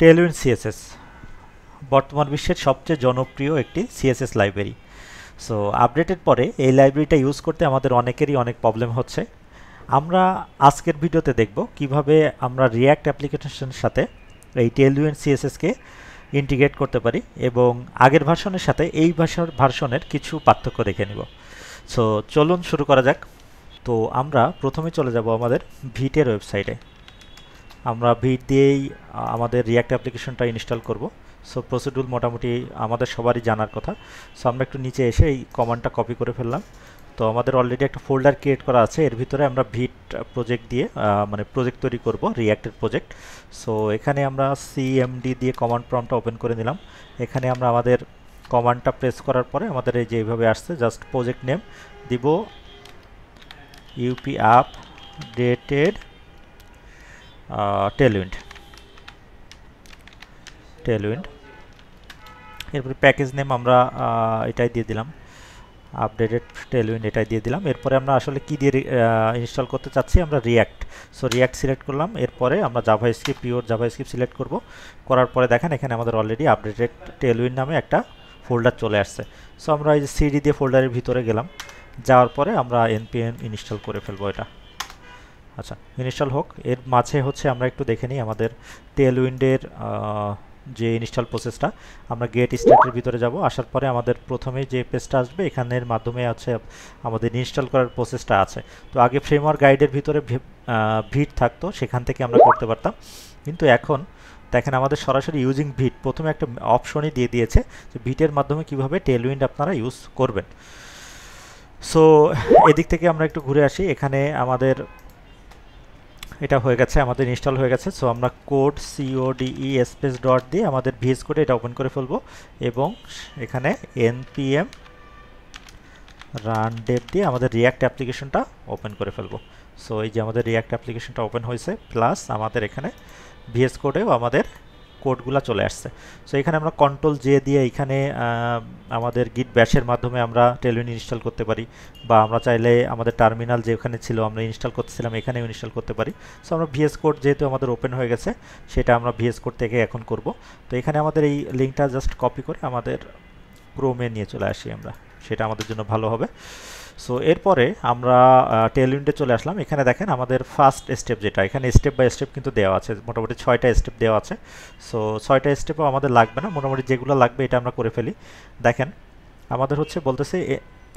Tailwind CSS বর্তমান বিশ্বের সবচেয়ে জনপ্রিয় একটি সিএসএস লাইব্রেরি। সো আপডেটের পরে এই লাইব্রেরিটা ইউজ করতে আমাদের অনেকেরই অনেক প্রবলেম হচ্ছে। আমরা আজকের ভিডিওতে দেখব কিভাবে আমরা রিয়্যাক্ট অ্যাপ্লিকেশনের সাথে এই টেলউইন্ড সিএসএসকে ইন্টিগ্রেট করতে পারি এবং আগের ভার্সনের সাথে এই ভার্সনের কিছু পার্থক্য দেখে নিব। সো চলুন শুরু করা যাক। তো আমরা প্রথমে চলে যাব আমাদের ভিটের ওয়েবসাইটে। আমরা ভিট দিয়েই আমাদের রিয়্যাক্ট অ্যাপ্লিকেশনটা ইনস্টল করব। সো প্রসিডিউর মোটামুটি আমাদের সবারই জানার কথা। সো আমরা একটু নিচে এসে এই কমান্ডটা কপি করে ফেললাম। তো আমাদের অলরেডি একটা ফোল্ডার ক্রিয়েট করা আছে, এর ভিতরে আমরা ভিট প্রজেক্ট দিয়ে মানে প্রজেক্ট তৈরি করব, রিয়্যাক্টের প্রজেক্ট। সো এখানে আমরা সিএমডি দিয়ে কমান্ড প্রম্পটটা ওপেন করে নিলাম। এখানে আমরা আমাদের কমান্ডটা প্রেস করার পরে আমাদের এই যে এইভাবে আসছে, জাস্ট প্রজেক্ট নেম দিব ইউপি আপডেটেড টেলউইন্ড। এরপরে প্যাকেজ নেম আমরা এটাই দিয়ে দিলাম, আপডেটেড টেলউইন্ড এটাই দিয়ে দিলাম। এরপরে আমরা আসলে কি দিয়ে ইনস্টল করতে চাচ্ছি, আমরা রিয়্যাক্ট। সো রিয়্যাক্ট সিলেক্ট করলাম, এরপরে আমরা জাভাস্ক্রিপ্ট, পিওর জাভাস্ক্রিপ্ট সিলেক্ট করব। করার পরে দেখেন এখানে আমাদের অলরেডি আপডেটেড টেলউইন্ড নামে একটা ফোল্ডার চলে আসছে। সো আমরা এই যে সিডি দিয়ে ফোল্ডারের ভিতরে গেলাম, যাওয়ার পরে আমরা npm ইনস্টল করে ফেলবো এটা। আচ্ছা, ইনস্টল হোক। এর মাঝে হচ্ছে আমরা একটু দেখে নিই আমাদের টেলউইন্ডের যে ইনস্টল প্রসেসটা। আমরা গেট স্টার্টের ভিতরে যাব, আসার পরে আমাদের প্রথমে যে পেজটা আসবে এখানের মাধ্যমে আছে আমাদের ইনস্টল করার প্রসেসটা আছে। তো আগে ফ্রেমওয়ার্ক গাইডের ভিতরে ভিট থাকতো, সেখান থেকে আমরা করতে পারতাম, কিন্তু এখন দেখেন আমাদের সরাসরি ইউজিং ভিট প্রথমে একটা অপশনই দিয়ে দিয়েছে যে ভিটের মাধ্যমে কিভাবে টেলউইন্ড আপনারা ইউজ করবেন। সো এদিক থেকে আমরা একটু ঘুরে আসি। এখানে আমাদের এটা হয়ে গেছে, আমাদের ইনস্টল হয়ে গেছে। সো আমরা কোড code স্পেস ডট দিয়ে আমাদের ভিএস কোডে এটা ওপেন করে ফেলবো এবং এখানে npm রান ডেভ দিয়ে আমাদের রিয়্যাক্ট অ্যাপ্লিকেশনটা ওপেন করে ফেলবো। সো এই যে আমাদের রিয়্যাক্ট অ্যাপ্লিকেশনটা ওপেন হয়েছে, প্লাস আমাদের এখানে ভিএস কোডেও আমাদের কোডগুলো চলে আসছে। সো এখানে আমরা কন্ট্রোল জে দিয়ে এখানে আমাদের গিট ব্যাশের মাধ্যমে আমরা টেলউইন্ড ইনস্টল করতে পারি, বা আমরা চাইলে আমাদের টার্মিনাল যেখানে ছিল আমরা ইনস্টল করতেছিলাম এখানেও ইনস্টল করতে পারি। সো আমরা ভিএস কোড যেহেতু আমাদের ওপেন হয়ে গেছে, সেটা আমরা ভিএস কোড থেকে এখন করব। তো এখানে আমাদের এই লিঙ্কটা জাস্ট কপি করে আমাদের ক্রোমে নিয়ে চলে আসি আমরা, সেটা আমাদের জন্য ভালো হবে। সো এরপরে আমরা টেলউইন্ডে চলে আসলাম। এখানে দেখেন আমাদের ফার্স্ট স্টেপ যেটা, এখানে স্টেপ বাই স্টেপ কিন্তু দেওয়া আছে, মোটামুটি 6টা স্টেপ দেওয়া আছে। সো 6টা স্টেপও আমাদের লাগবে না, মোটামুটি যেগুলো লাগবে এটা আমরা করে ফেলি। দেখেন আমাদের হচ্ছে বলতেছে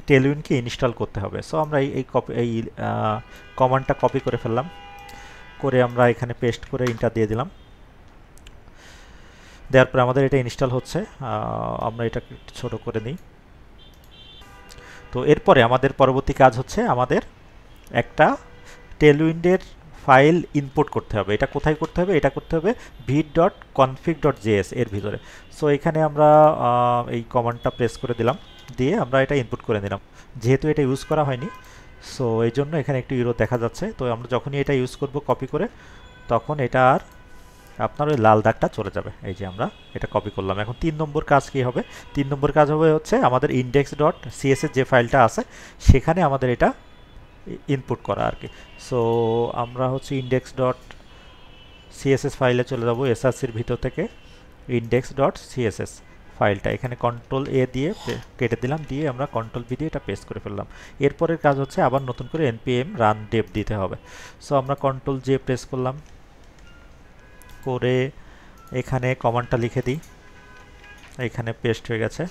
টেলউইন্ডকে ইনস্টল করতে হবে। সো আমরা এই কমান্ডটা কপি করে ফেললাম, করে আমরা এখানে পেস্ট করে ইন্টার দিয়ে দিলাম। দেওয়ার পরে আমাদের এটা ইনস্টল হচ্ছে। আমরা এটা একটু ছোটো করে নিই। তো এরপরে আমাদের পরবর্তী কাজ হচ্ছে আমাদের একটা টেলউইন্ডের ফাইল ইনপুট করতে হবে। এটা কোথায় করতে হবে? এটা করতে হবে vit.config.js এর ভিতরে। সো এখানে আমরা এই কমান্ডটা প্রেস করে দিলাম, দিয়ে আমরা এটা ইনপুট করে নিলাম। যেহেতু এটা ইউজ করা হয়নি, সো এই জন্য এখানে একটু ইউরো দেখা যাচ্ছে। তো আমরা যখনই এটা ইউজ করব কপি করে, তখন এটা আর আপনার ওই লাল দাগটা চলে যাবে। এই যে আমরা এটা কপি করলাম। এখন 3 নম্বর কাজ কি হবে? 3 নম্বর কাজ হবে হচ্ছে আমাদের index.cs এর যে ফাইলটা আছে সেখানে আমাদের এটা ইনপুট করা আর কি। সো আমরা হচ্ছে index.css ফাইলে চলে যাব, srcর ভিতর থেকে index.css ফাইলটা এখানে কন্ট্রোল এ দিয়ে কেটে দিলাম, দিয়ে আমরা কন্ট্রোল ভি দিয়ে এটা পেস্ট করে ফেললাম। এরপরের কাজ হচ্ছে আবার নতুন করে npm রান dev দিতে হবে। সো আমরা কন্ট্রোল জে প্রেস করলাম, করে এখানে কমান্ডটা লিখে দিই, এখানে পেস্ট হয়ে গেছে।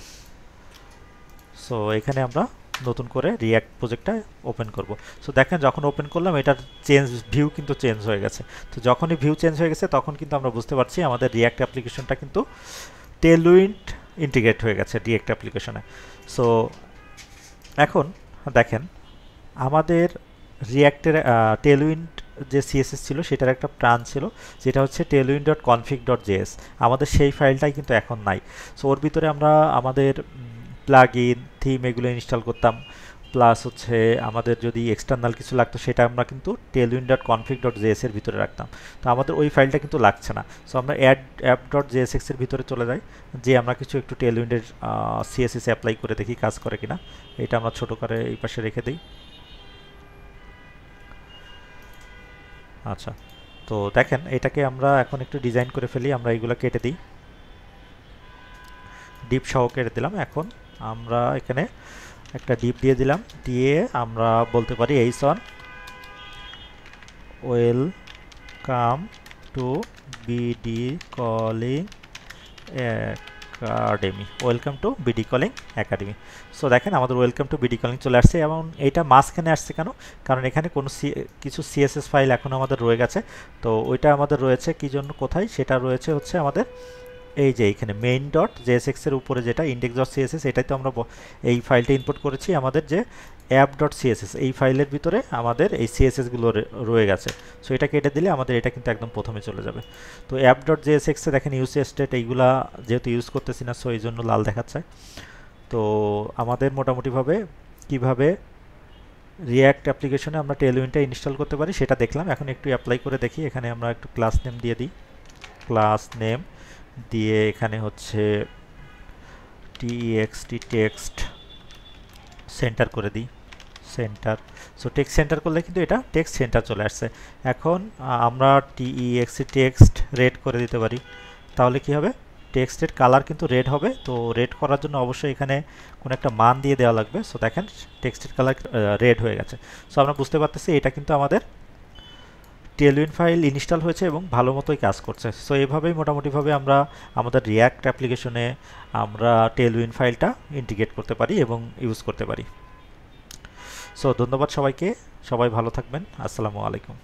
সো এখানে আমরা নতুন করে রিয়্যাক্ট প্রজেক্টটা ওপেন করব। সো দেখেন যখন ওপেন করলাম এটার ভিউ কিন্তু চেঞ্জ হয়ে গেছে। তো যখনই ভিউ চেঞ্জ হয়ে গেছে তখন কিন্তু আমরা বুঝতে পারছি আমাদের রিয়্যাক্ট অ্যাপ্লিকেশনটা কিন্তু টেলউইন্ড ইন্টিগ্রেট হয়ে গেছে রিয়্যাক্ট অ্যাপ্লিকেশনে। সো এখন দেখেন আমাদের রিয়্যাক্টের টেলউইন্ড যে সিএসএস ছিল সেটার একটা প্রাণ ছিল, যেটা হচ্ছে tailwind.config.js। আমাদের সেই ফাইলটাই কিন্তু এখন নাই। সো ওর ভিতরে আমরা আমাদের প্লাগইন, থিম এগুলো ইনস্টল করতাম, প্লাস হচ্ছে আমাদের যদি এক্সটার্নাল কিছু লাগতো সেটা আমরা কিন্তু tailwind.config.js এর ভিতরে রাখতাম। তো আমাদের ওই ফাইলটা কিন্তু লাগছে না। সো আমরা app.jsx এর ভিতরে চলে যাই, যে আমরা কিছু একটু টেলউইন্ডের সিএসএস অ্যাপ্লাই করে দেখি কাজ করে কিনা। এটা আমরা ছোট করে এই পাশে রেখে দিই। আচ্ছা, তো দেখেন এটাকে আমরা এখন একটু ডিজাইন করে ফেলি, আমরা এইগুলো কেটে দিই, ডিপ সহ কেটে দিলাম। এখন আমরা এখানে একটা ডিপ দিয়ে দিলাম, দিয়ে আমরা বলতে পারি এইচ1 welcome to BD calling academy, welcome to BD calling academy. So দেখেন আমাদের ওয়েলকাম টু বিডি কলিং চলে আসছে, এবং এইটা মাঝখানে আসছে কেন, কারণ এখানে কোনো কিছু সিএসএস ফাইল এখন আমাদের রয়ে গেছে। তো ওইটা আমাদের রয়েছে কি জন্য, কোথায় সেটা রয়েছে হচ্ছে আমাদের এই যে এইখানে মেইন ডট জেএসএক্স এর উপরে যেটা ইন্ডেক্স ডট সিএসএস, এটাই তো আমরা এই ফাইলটা ইনপুট করেছি আমাদের যে অ্যাপ ডট সিএসএস, এই ফাইলের ভিতরে আমাদের এই সিএসএস গুলো রয়ে গেছে। সো এটা কেটে দিলে আমাদের এটা কিন্তু একদম প্রথমে চলে যাবে। তো অ্যাপ ডট জেএসএক্স এ দেখেন ইউজ স্টেট এইগুলা যেহেতু ইউজ করতেছি না, সো এই জন্য লাল দেখাচ্ছে। তো আমাদের মোটামুটিভাবে কিভাবে রিয়্যাক্ট অ্যাপ্লিকেশনে আমরা টেলউইনটা ইনস্টল করতে পারি সেটা দেখলাম। এখন একটু অ্যাপ্লাই করে দেখি। এখানে আমরা একটু ক্লাস নেম দিয়ে দিই, ক্লাস নেম দিয়ে এখানে হচ্ছে টেক্সট টেক্সট সেন্টার করে দিই, সেন্টার। সো টেক্সট সেন্টার করলে কিন্তু এটা টেক্সট সেন্টার চলে আসছে। এখন আমরা টেক্সট রেড করে দিতে পারি, তাহলে কি হবে, টেক্সটের কালার কিন্তু রেড হবে। তো রেড করার জন্য অবশ্যই এখানে কোনো একটা মান দিয়ে দেওয়া লাগবে। সো দেখেন টেক্সটের কালার রেড হয়ে গেছে। সো আমরা বুঝতে পারতেছি এটা কিন্তু আমাদের টেলউইন ফাইল ইনস্টল হয়েছে এবং ভালো মতোই কাজ করছে। সো এইভাবেই মোটামুটিভাবে আমরা আমাদের রিয়্যাক্ট অ্যাপ্লিকেশনে আমরা টেলউইন ফাইলটা ইন্টিগ্রেট করতে পারি এবং ইউজ করতে পারি। সো ধন্যবাদ সবাইকে, সবাই ভালো থাকবেন, আসসালামু আলাইকুম।